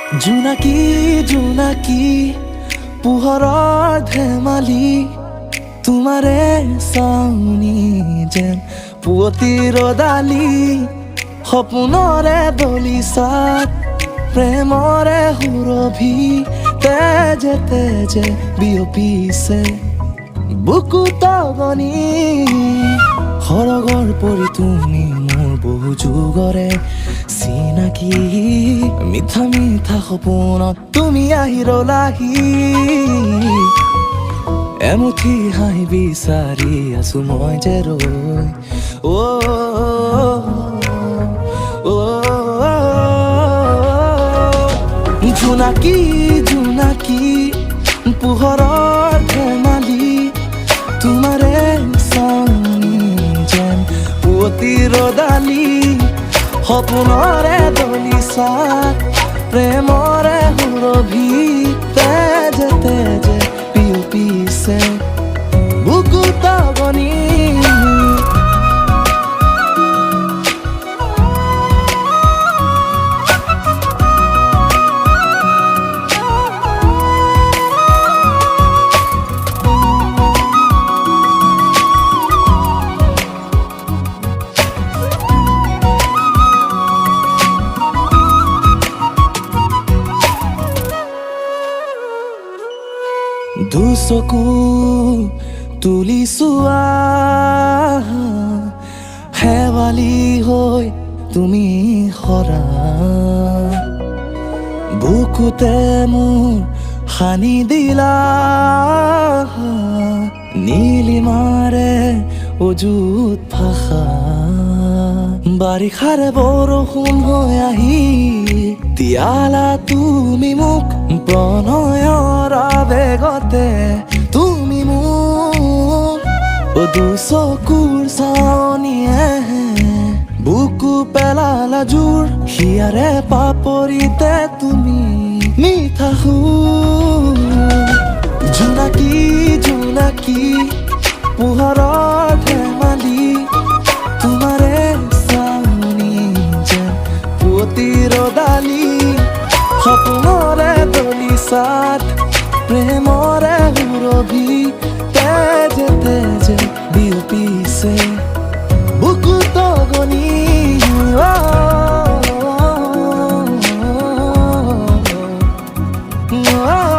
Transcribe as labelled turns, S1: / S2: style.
S1: জোনাকী জোনাকী পোহৰৰ ধেমালি তোমাৰে চাউনি যেন পুৱতি ৰদালি সপোনৰে দলিচাত প্ৰেমৰে সুৰভি তেজে তেজে বিয়পিছে বুকুত গনি সৰগৰ পৰি তুমি মোৰ বহু যুগৰে চিনাকি মিঠা মিঠা সপোনত তুমি আহি ৰলাহি এমুঠি হাঁহি বিচাৰি আছো মই যে ৰৈ জোনাকী জোনাকী পোহৰৰ ধেমালি তোমাৰে চাউনি যেন পুৱতি ৰদালি সপোনৰে দলিচাত প্ৰেমৰে সুৰভি তেজে তেজে বিয়পিছে বুকুত গনি দুচকু তুলি চোৱা হেৱালি হৈ তুমি সৰা বুকুতে মোৰ সানি দিলা নীলিমাৰে অযুত ভাষা বাৰিষাৰে বৰষুণ হৈ আহি তিয়ালা তুমি মোক প্ৰণয়ৰ আবেগতে তুমি মোক দুচকুৰ চাৱনিয়ে বুকু পেলালা জোৰ হিয়াৰে পাপৰিতে তুমি মিঠা সুৰ জোনাকী জোনাকী পোহৰৰ ধেমালি তোমাৰে চাউনি যেন পুৱতি ৰদালি সপোনৰে দলিচাত প্ৰেমৰে সুৰভি তেজে তেজে বিয়পিছে বুকুত গনি oh, oh, oh, oh.